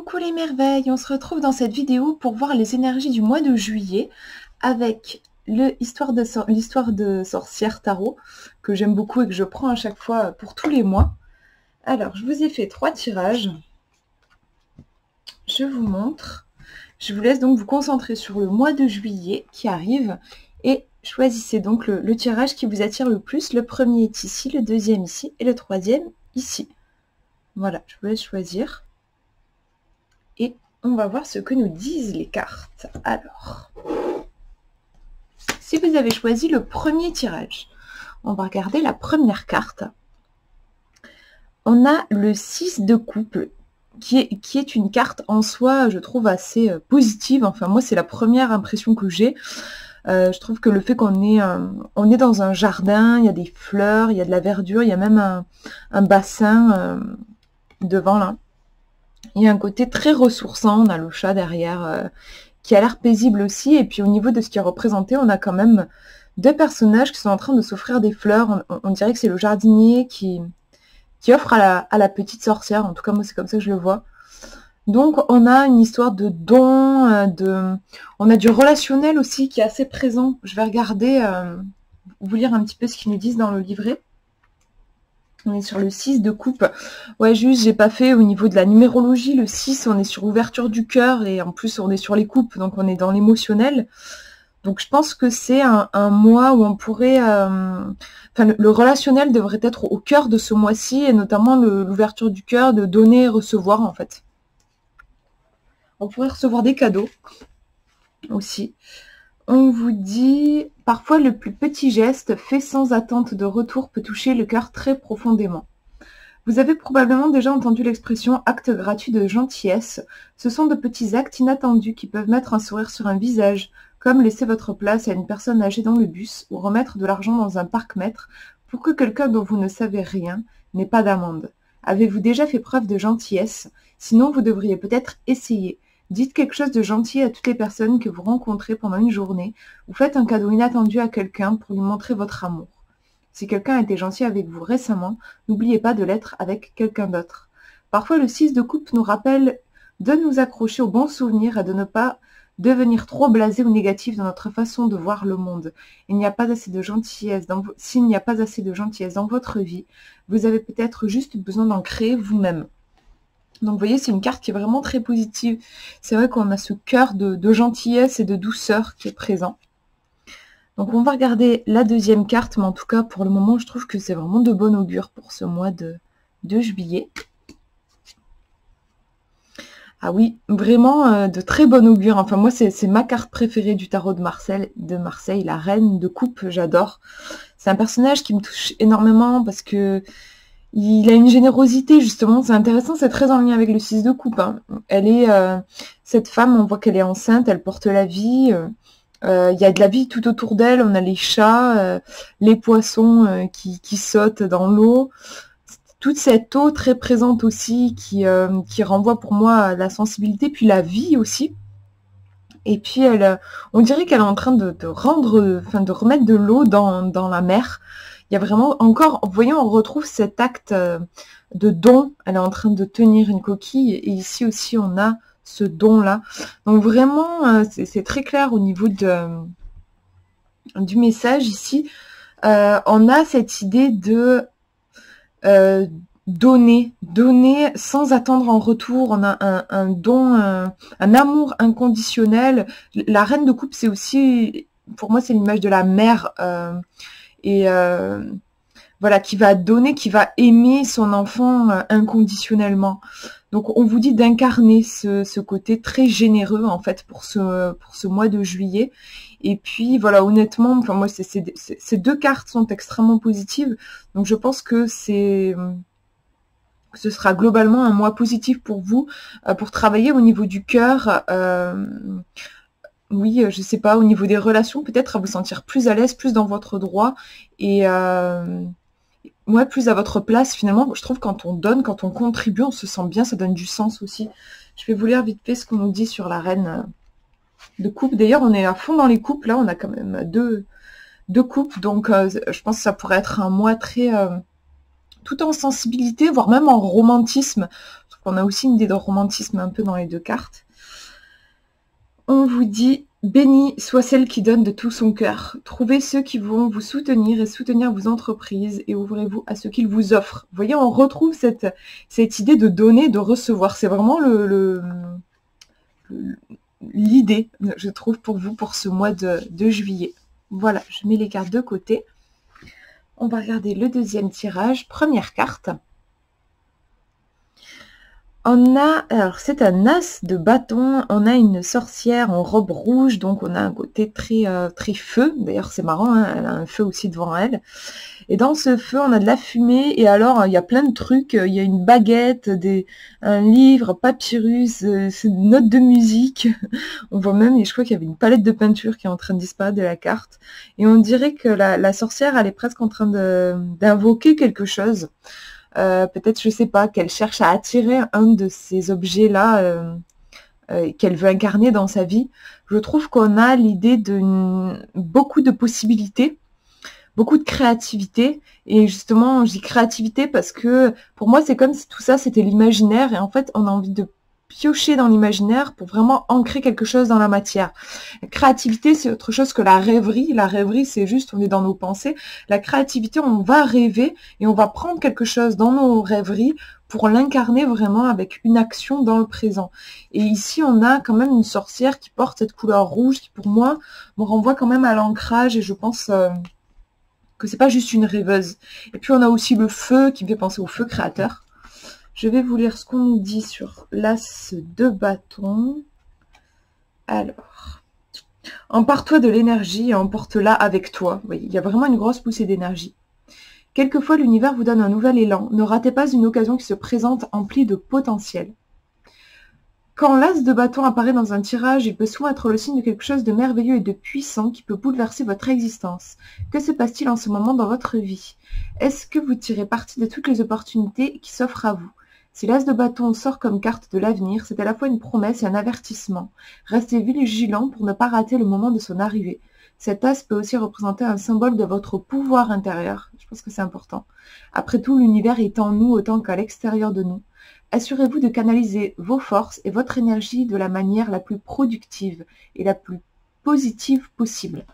Coucou les merveilles, on se retrouve dans cette vidéo pour voir les énergies du mois de juillet avec l'histoire de sorcière tarot que j'aime beaucoup et que je prends à chaque fois pour tous les mois. Alors, je vous ai fait 3 tirages. Je vous montre. Je vous laisse donc vous concentrer sur le mois de juillet qui arrive et choisissez donc le tirage qui vous attire le plus. Le premier est ici, le deuxième ici et le troisième ici. Voilà, je vous laisse choisir. Et on va voir ce que nous disent les cartes. Alors, si vous avez choisi le premier tirage, on va regarder la première carte. On a le 6 de coupe, qui est une carte en soi, je trouve, assez positive. Enfin, moi, c'est la première impression que j'ai. Je trouve que le fait qu'on est dans un jardin, il y a des fleurs, il y a de la verdure, il y a même un bassin devant là. Il y a un côté très ressourçant, on a le chat derrière qui a l'air paisible aussi. Et puis au niveau de ce qui est représenté, on a quand même deux personnages qui sont en train de s'offrir des fleurs. On dirait que c'est le jardinier qui offre à la petite sorcière. En tout cas, moi, c'est comme ça que je le vois. Donc, on a une histoire de don, on a du relationnel aussi qui est assez présent. Je vais regarder, vous lire un petit peu ce qu'ils nous disent dans le livret. On est sur le 6 de coupe. Ouais, juste, j'ai pas fait au niveau de la numérologie. Le 6, on est sur ouverture du cœur et en plus, on est sur les coupes, donc on est dans l'émotionnel. Donc, je pense que c'est un mois où on pourrait... Enfin, le relationnel devrait être au cœur de ce mois-ci et notamment l'ouverture du cœur, de donner et recevoir, en fait. On pourrait recevoir des cadeaux aussi. On vous dit, parfois le plus petit geste fait sans attente de retour peut toucher le cœur très profondément. Vous avez probablement déjà entendu l'expression acte gratuit de gentillesse. Ce sont de petits actes inattendus qui peuvent mettre un sourire sur un visage, comme laisser votre place à une personne âgée dans le bus ou remettre de l'argent dans un parc-mètre pour que quelqu'un dont vous ne savez rien n'ait pas d'amende. Avez-vous déjà fait preuve de gentillesse? Sinon, vous devriez peut-être essayer. Dites quelque chose de gentil à toutes les personnes que vous rencontrez pendant une journée, ou faites un cadeau inattendu à quelqu'un pour lui montrer votre amour. Si quelqu'un a été gentil avec vous récemment, n'oubliez pas de l'être avec quelqu'un d'autre. Parfois, le 6 de coupe nous rappelle de nous accrocher aux bons souvenirs et de ne pas devenir trop blasé ou négatif dans notre façon de voir le monde. S'il n'y a pas assez de gentillesse dans votre vie, vous avez peut-être juste besoin d'en créer vous-même. Donc vous voyez, c'est une carte qui est vraiment très positive. C'est vrai qu'on a ce cœur de gentillesse et de douceur qui est présent. Donc on va regarder la deuxième carte, mais en tout cas pour le moment je trouve que c'est vraiment de bon augure pour ce mois de juillet. Ah oui, vraiment de très bon augure. Enfin moi c'est ma carte préférée du tarot de Marseille, la reine de coupe, j'adore. C'est un personnage qui me touche énormément parce que il a une générosité, justement, c'est intéressant, c'est très en lien avec le 6 de coupe. Hein. Elle est, cette femme, on voit qu'elle est enceinte, elle porte la vie, il y a de la vie tout autour d'elle, on a les chats, les poissons qui sautent dans l'eau. Toute cette eau très présente aussi qui renvoie pour moi à la sensibilité, puis la vie aussi. Et puis on dirait qu'elle est en train de remettre de l'eau dans la mer. Il y a vraiment encore, vous voyez, on retrouve cet acte de don. Elle est en train de tenir une coquille et ici aussi on a ce don-là. Donc vraiment, c'est très clair au niveau du message ici. On a cette idée de donner sans attendre en retour. On a un don, un amour inconditionnel. La reine de coupe, c'est aussi, pour moi, c'est l'image de la mère. Et voilà, qui va donner, qui va aimer son enfant inconditionnellement. Donc on vous dit d'incarner ce côté très généreux en fait pour ce mois de juillet. Et puis voilà, honnêtement, enfin moi ces deux cartes sont extrêmement positives. Donc je pense que ce sera globalement un mois positif pour vous, pour travailler au niveau du cœur. Oui, je sais pas, au niveau des relations, peut-être à vous sentir plus à l'aise, plus dans votre droit et ouais, plus à votre place. Finalement, je trouve quand on donne, quand on contribue, on se sent bien, ça donne du sens aussi. Je vais vous lire vite fait ce qu'on nous dit sur la reine de coupe. D'ailleurs, on est à fond dans les coupes, là, on a quand même deux coupes, donc je pense que ça pourrait être un mois très... tout en sensibilité, voire même en romantisme. qu'on a aussi une idée de romantisme un peu dans les deux cartes. On vous dit « Bénie soit celle qui donne de tout son cœur. Trouvez ceux qui vont vous soutenir et soutenir vos entreprises et ouvrez-vous à ce qu'ils vous offrent. » Vous voyez, on retrouve cette idée de donner, de recevoir. C'est vraiment l'idée, je trouve, pour vous, pour ce mois de juillet. Voilà, je mets les cartes de côté. On va regarder le deuxième tirage. Première carte. On a, alors c'est un as de bâton, on a une sorcière en robe rouge, donc on a un côté très, très feu. D'ailleurs c'est marrant, hein, elle a un feu aussi devant elle. Et dans ce feu, on a de la fumée, et alors il y a plein de trucs, il y a une baguette, un livre, papyrus, une note de musique. On voit même, et je crois qu'il y avait une palette de peinture qui est en train de disparaître de la carte. Et on dirait que la sorcière, elle est presque en train d'invoquer quelque chose. Peut-être, je sais pas, qu'elle cherche à attirer un de ces objets-là qu'elle veut incarner dans sa vie. Je trouve qu'on a l'idée de beaucoup de possibilités, beaucoup de créativité. Et justement, je dis créativité parce que pour moi, c'est comme si tout ça, c'était l'imaginaire. Et en fait, on a envie de piocher dans l'imaginaire pour vraiment ancrer quelque chose dans la matière. La créativité, c'est autre chose que la rêverie. La rêverie, c'est juste, on est dans nos pensées. La créativité, on va rêver et on va prendre quelque chose dans nos rêveries pour l'incarner vraiment avec une action dans le présent. Et ici, on a quand même une sorcière qui porte cette couleur rouge qui, pour moi, me renvoie quand même à l'ancrage et je pense que c'est pas juste une rêveuse. Et puis, on a aussi le feu qui me fait penser au feu créateur. Je vais vous lire ce qu'on nous dit sur l'as de bâton. Alors, empare-toi de l'énergie et emporte-la avec toi. Oui, il y a vraiment une grosse poussée d'énergie. Quelquefois, l'univers vous donne un nouvel élan. Ne ratez pas une occasion qui se présente emplie de potentiel. Quand l'as de bâton apparaît dans un tirage, il peut souvent être le signe de quelque chose de merveilleux et de puissant qui peut bouleverser votre existence. Que se passe-t-il en ce moment dans votre vie? Est-ce que vous tirez parti de toutes les opportunités qui s'offrent à vous? Si l'as de bâton sort comme carte de l'avenir, c'est à la fois une promesse et un avertissement. Restez vigilant pour ne pas rater le moment de son arrivée. Cet as peut aussi représenter un symbole de votre pouvoir intérieur. Je pense que c'est important. Après tout, l'univers est en nous autant qu'à l'extérieur de nous. Assurez-vous de canaliser vos forces et votre énergie de la manière la plus productive et la plus positive possible.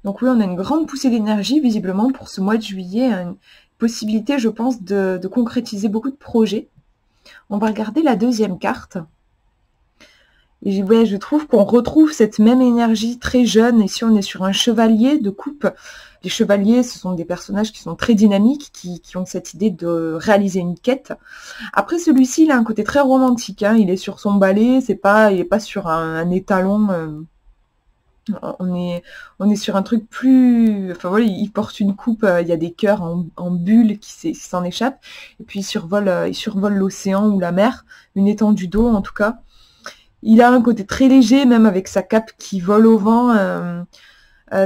Donc oui, on a une grande poussée d'énergie visiblement pour ce mois de juillet, une possibilité, je pense, de concrétiser beaucoup de projets. On va regarder la deuxième carte. Et ouais, je trouve qu'on retrouve cette même énergie très jeune. Ici, on est sur un chevalier de coupe. Les chevaliers, ce sont des personnages qui sont très dynamiques, qui ont cette idée de réaliser une quête. Après, celui-ci, il a un côté très romantique. Hein. Il est sur son balai, il n'est pas sur un étalon. On est sur un truc plus... Enfin voilà, il porte une coupe, il y a des cœurs en bulles qui s'en échappent. Et puis il survole l'océan ou la mer, une étendue d'eau en tout cas. Il a un côté très léger, même avec sa cape qui vole au vent.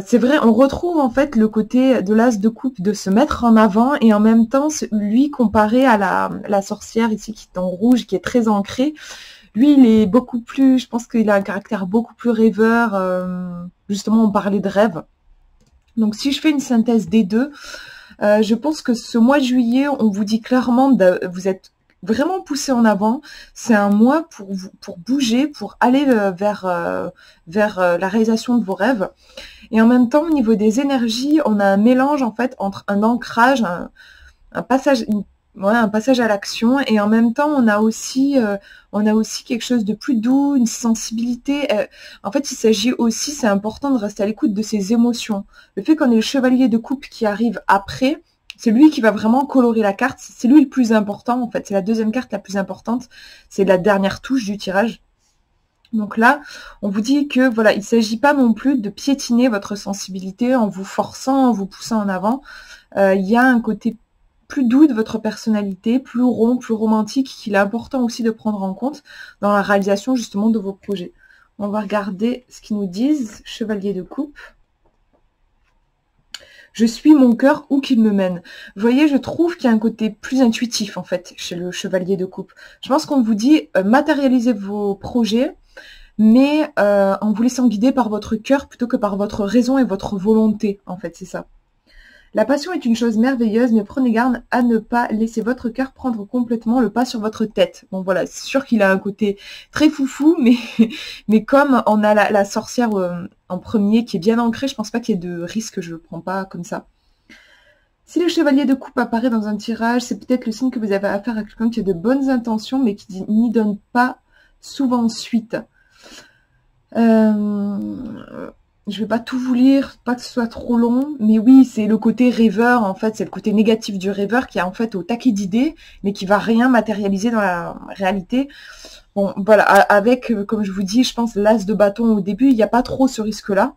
C'est vrai, on retrouve en fait le côté de l'as de coupe de se mettre en avant et en même temps, lui comparé à la sorcière ici qui est en rouge, qui est très ancrée. Lui, il est beaucoup plus, je pense qu'il a un caractère beaucoup plus rêveur. Justement, on parlait de rêve. Donc si je fais une synthèse des deux, je pense que ce mois de juillet, on vous dit clairement, vous êtes vraiment poussé en avant. C'est un mois pour bouger, pour aller vers la réalisation de vos rêves. Et en même temps, au niveau des énergies, on a un mélange en fait entre un ancrage, un passage, un passage à l'action, et en même temps, on a aussi quelque chose de plus doux, une sensibilité. En fait, il s'agit aussi, c'est important de rester à l'écoute de ses émotions. Le fait qu'on ait le chevalier de coupe qui arrive après, c'est lui qui va vraiment colorer la carte. C'est lui le plus important, en fait. C'est la deuxième carte la plus importante. C'est la dernière touche du tirage. Donc là, on vous dit que voilà, il ne s'agit pas non plus de piétiner votre sensibilité en vous forçant, en vous poussant en avant. Il y a un côté plus doux de votre personnalité, plus rond, plus romantique, qu'il est important aussi de prendre en compte dans la réalisation justement de vos projets. On va regarder ce qu'ils nous disent. Chevalier de coupe. Je suis mon cœur où qu'il me mène. Vous voyez, je trouve qu'il y a un côté plus intuitif en fait chez le chevalier de coupe. Je pense qu'on vous dit matérialisez vos projets, mais en vous laissant guider par votre cœur plutôt que par votre raison et votre volonté, en fait, c'est ça. La passion est une chose merveilleuse, mais prenez garde à ne pas laisser votre cœur prendre complètement le pas sur votre tête. Bon voilà, c'est sûr qu'il a un côté très foufou, mais comme on a la sorcière en premier qui est bien ancrée, je pense pas qu'il y ait de risque, je le prends pas comme ça. Si le chevalier de coupe apparaît dans un tirage, c'est peut-être le signe que vous avez affaire à quelqu'un qui a de bonnes intentions, mais qui n'y donne pas souvent suite. Je vais pas tout vous lire, pas que ce soit trop long, mais oui, c'est le côté rêveur, en fait, c'est le côté négatif du rêveur qui est en fait au taquet d'idées, mais qui va rien matérialiser dans la réalité. Bon, voilà, avec, comme je vous dis, je pense l'as de bâton au début, il n'y a pas trop ce risque-là.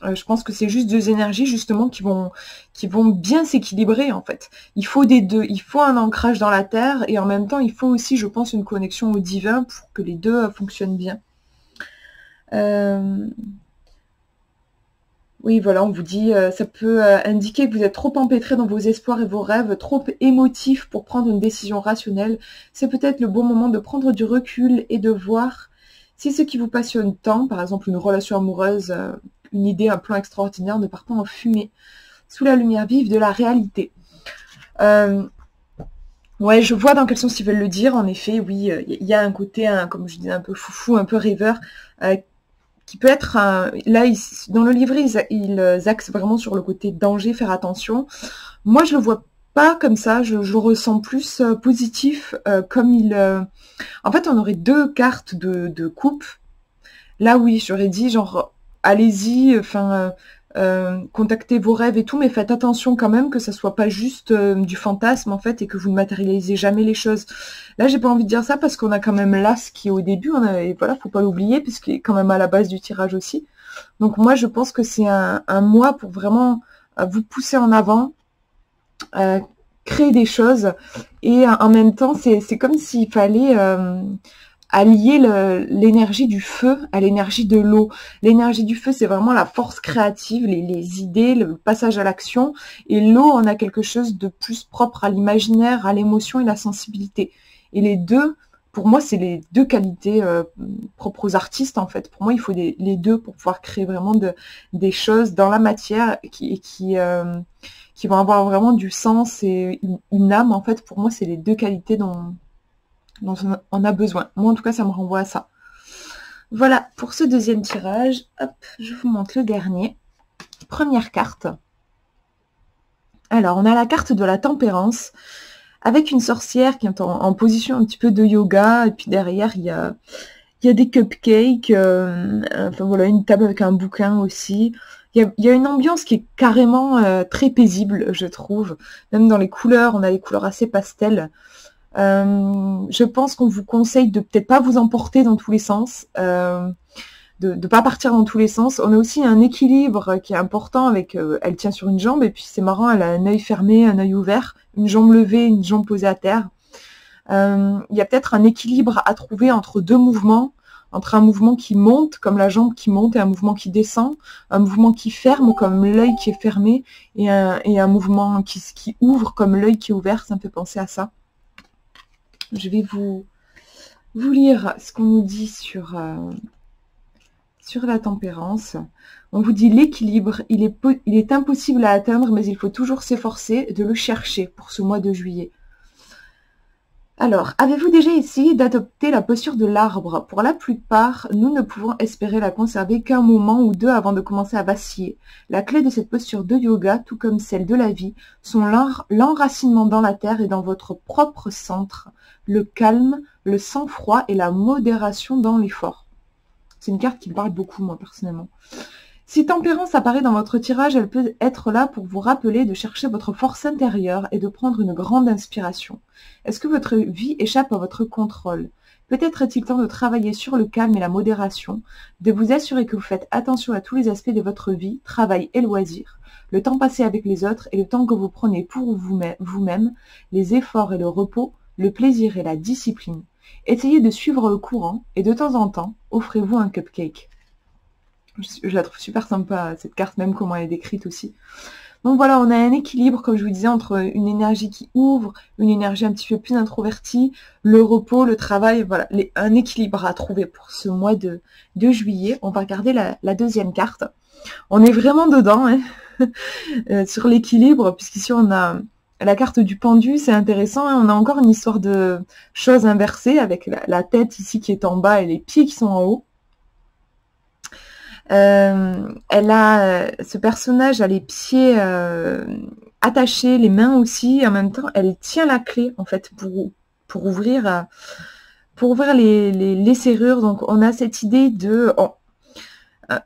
Je pense que c'est juste deux énergies, justement, qui vont bien s'équilibrer, en fait. Il faut des deux, il faut un ancrage dans la terre, et en même temps, il faut aussi, je pense, une connexion au divin pour que les deux fonctionnent bien. Oui, voilà, on vous dit, ça peut indiquer que vous êtes trop empêtré dans vos espoirs et vos rêves, trop émotifs pour prendre une décision rationnelle. C'est peut-être le bon moment de prendre du recul et de voir si ce qui vous passionne tant, par exemple une relation amoureuse, une idée, un plan extraordinaire, ne part pas en fumée, sous la lumière vive de la réalité. Ouais, je vois dans quel sens ils veulent le dire, en effet, oui, il y a un côté, comme je disais, un peu foufou, un peu rêveur, qui peut être, là, dans le livret, ils axent vraiment sur le côté danger, faire attention. Moi, je le vois pas comme ça, je ressens plus positif, comme en fait, on aurait deux cartes de coupe. Là, oui, j'aurais dit, genre, allez-y, enfin, contactez vos rêves et tout, mais faites attention quand même que ça soit pas juste du fantasme, en fait, et que vous ne matérialisez jamais les choses. Là, j'ai pas envie de dire ça parce qu'on a quand même l'as qui est au début, et voilà, faut pas l'oublier, puisqu'il est quand même à la base du tirage aussi. Donc moi, je pense que c'est un mois pour vraiment vous pousser en avant, créer des choses, et en même temps, c'est comme s'il fallait allier l'énergie du feu à l'énergie de l'eau. L'énergie du feu, c'est vraiment la force créative, les idées, le passage à l'action. Et l'eau, on a quelque chose de plus propre à l'imaginaire, à l'émotion et la sensibilité. Et les deux, pour moi, c'est les deux qualités propres aux artistes, en fait. Pour moi, il faut les deux pour pouvoir créer vraiment des choses dans la matière qui vont avoir vraiment du sens et une âme. En fait, pour moi, c'est les deux qualités dont on a besoin. Moi, en tout cas, ça me renvoie à ça. Voilà, pour ce deuxième tirage, hop, je vous montre le dernier. Première carte. Alors, on a la carte de la tempérance, avec une sorcière qui est en position un petit peu de yoga, et puis derrière, il y a des cupcakes, enfin voilà, une table avec un bouquin aussi. Il y a une ambiance qui est carrément très paisible, je trouve. Même dans les couleurs, on a des couleurs assez pastel. Je pense qu'on vous conseille de peut-être pas vous emporter dans tous les sens, de pas partir dans tous les sens. On a aussi un équilibre qui est important avec, elle tient sur une jambe et puis c'est marrant, elle a un œil fermé, un œil ouvert, une jambe levée, une jambe posée à terre. Il y a peut-être un équilibre à trouver entre deux mouvements, entre un mouvement qui monte, comme la jambe qui monte, et un mouvement qui descend, un mouvement qui ferme, comme l'œil qui est fermé, et un mouvement qui ouvre, comme l'œil qui est ouvert. Ça me fait penser à ça. Je vais vous lire ce qu'on nous dit sur la tempérance. On vous dit l'équilibre, il est impossible à atteindre, mais il faut toujours s'efforcer de le chercher pour ce mois de juillet. Alors, avez-vous déjà essayé d'adopter la posture de l'arbre? Pour la plupart, nous ne pouvons espérer la conserver qu'un moment ou deux avant de commencer à vaciller. La clé de cette posture de yoga, tout comme celle de la vie, sont l'enracinement dans la terre et dans votre propre centre, le calme, le sang-froid et la modération dans l'effort. C'est une carte qui me parle beaucoup, moi, personnellement. Si tempérance apparaît dans votre tirage, elle peut être là pour vous rappeler de chercher votre force intérieure et de prendre une grande inspiration. Est-ce que votre vie échappe à votre contrôle? Peut-être est-il temps de travailler sur le calme et la modération, de vous assurer que vous faites attention à tous les aspects de votre vie, travail et loisirs, le temps passé avec les autres et le temps que vous prenez pour vous-même, les efforts et le repos, le plaisir et la discipline. Essayez de suivre le courant et de temps en temps, offrez-vous un cupcake. Je la trouve super sympa, cette carte, même comment elle est décrite aussi. Donc voilà, on a un équilibre, comme je vous disais, entre une énergie qui ouvre, une énergie un petit peu plus introvertie, le repos, le travail, voilà, un équilibre à trouver pour ce mois de juillet. On va regarder la deuxième carte. On est vraiment dedans, hein, sur l'équilibre, puisqu'ici on a la carte du pendu, c'est intéressant, hein, on a encore une histoire de choses inversées, avec la tête ici qui est en bas et les pieds qui sont en haut. Ce personnage a les pieds attachés, les mains aussi, et en même temps, elle tient la clé, en fait, pour ouvrir les serrures. Donc, on a cette idée de...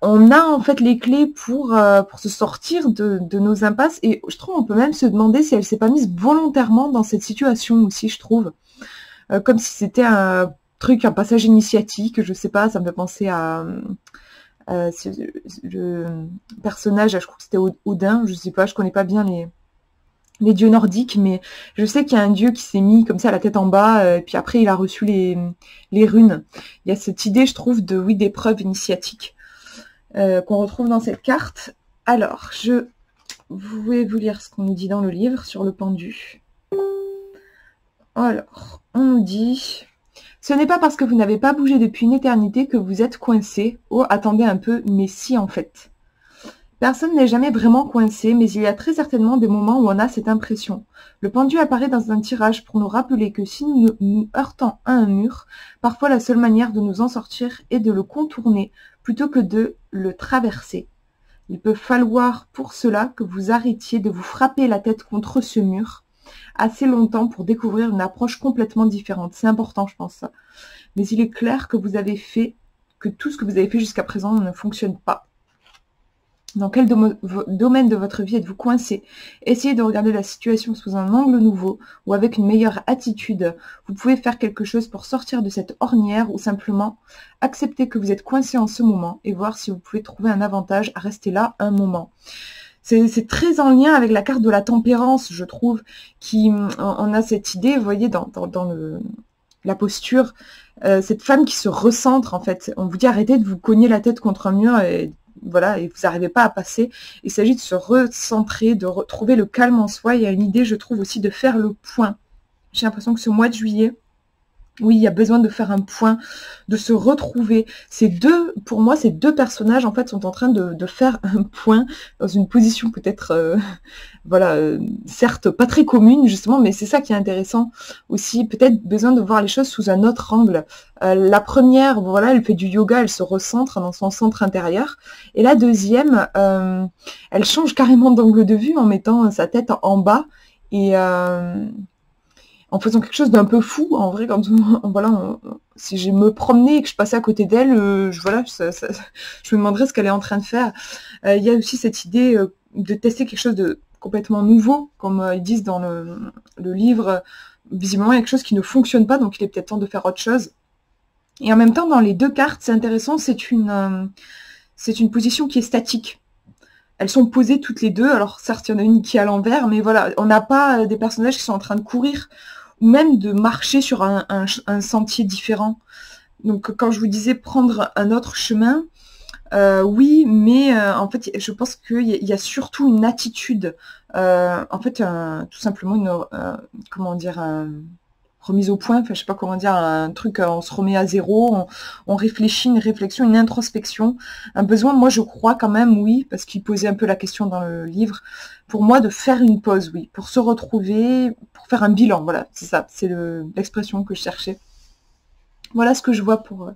On a en fait les clés pour se sortir de nos impasses, et je trouve on peut même se demander si elle s'est pas mise volontairement dans cette situation aussi, je trouve. Comme si c'était un passage initiatique, je sais pas, ça me fait penser à... le personnage, je crois que c'était Odin, je sais pas, je connais pas bien les dieux nordiques, mais je sais qu'il y a un dieu qui s'est mis comme ça la tête en bas, et puis après il a reçu les runes. Il y a cette idée, je trouve, d'épreuve initiatique qu'on retrouve dans cette carte. Alors, je vais vous lire ce qu'on nous dit dans le livre sur le pendu. Alors, on nous dit... Ce n'est pas parce que vous n'avez pas bougé depuis une éternité que vous êtes coincé. Oh, attendez un peu, mais si en fait. Personne n'est jamais vraiment coincé, mais il y a très certainement des moments où on a cette impression. Le pendu apparaît dans un tirage pour nous rappeler que si nous nous heurtons à un mur, parfois la seule manière de nous en sortir est de le contourner plutôt que de le traverser. Il peut falloir pour cela que vous arrêtiez de vous frapper la tête contre ce mur assez longtemps pour découvrir une approche complètement différente. C'est important, je pense, ça. Mais il est clair que tout ce que vous avez fait jusqu'à présent ne fonctionne pas. Dans quel domaine de votre vie êtes-vous coincé? Essayez de regarder la situation sous un angle nouveau ou avec une meilleure attitude. Vous pouvez faire quelque chose pour sortir de cette ornière ou simplement accepter que vous êtes coincé en ce moment et voir si vous pouvez trouver un avantage à rester là un moment. C'est très en lien avec la carte de la tempérance, je trouve, on a cette idée, vous voyez, dans la posture, cette femme qui se recentre, en fait. On vous dit arrêtez de vous cogner la tête contre un mur et voilà, et vous n'arrivez pas à passer. Il s'agit de se recentrer, de retrouver le calme en soi. Il y a une idée, je trouve, aussi de faire le point. J'ai l'impression que ce mois de juillet, oui, il y a besoin de faire un point, de se retrouver. Pour moi, ces deux personnages, en fait, sont en train de faire un point dans une position peut-être, certes pas très commune, justement, mais c'est ça qui est intéressant aussi. Peut-être besoin de voir les choses sous un autre angle. La première, voilà, elle fait du yoga, elle se recentre dans son centre intérieur. Et la deuxième, elle change carrément d'angle de vue en mettant sa tête en bas et... en faisant quelque chose d'un peu fou, en vrai, quand si je me promenais et que je passais à côté d'elle, je me demanderais ce qu'elle est en train de faire. Il y a aussi cette idée de tester quelque chose de complètement nouveau, comme ils disent dans le livre. Visiblement, il y a quelque chose qui ne fonctionne pas, donc il est peut-être temps de faire autre chose. Et en même temps, dans les deux cartes, c'est intéressant, c'est une position qui est statique. Elles sont posées toutes les deux, alors certes il y en a une qui est à l'envers, mais voilà, on n'a pas des personnages qui sont en train de courir, ou même de marcher sur un sentier différent. Donc quand je vous disais prendre un autre chemin, oui, mais en fait je pense qu'il y a surtout une attitude, en fait tout simplement remise au point, enfin je sais pas comment dire, un truc, on se remet à zéro, on réfléchit, une réflexion, une introspection, un besoin, moi je crois quand même, oui, parce qu'il posait un peu la question dans le livre, pour moi de faire une pause, oui, pour se retrouver, pour faire un bilan, voilà, c'est ça, c'est l'expression que je cherchais. Voilà ce que je vois pour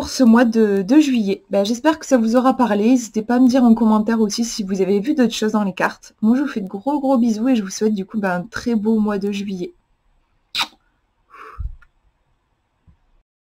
ce mois de juillet. J'espère que ça vous aura parlé, n'hésitez pas à me dire en commentaire aussi si vous avez vu d'autres choses dans les cartes. Moi je vous fais de gros bisous et je vous souhaite du coup un très beau mois de juillet.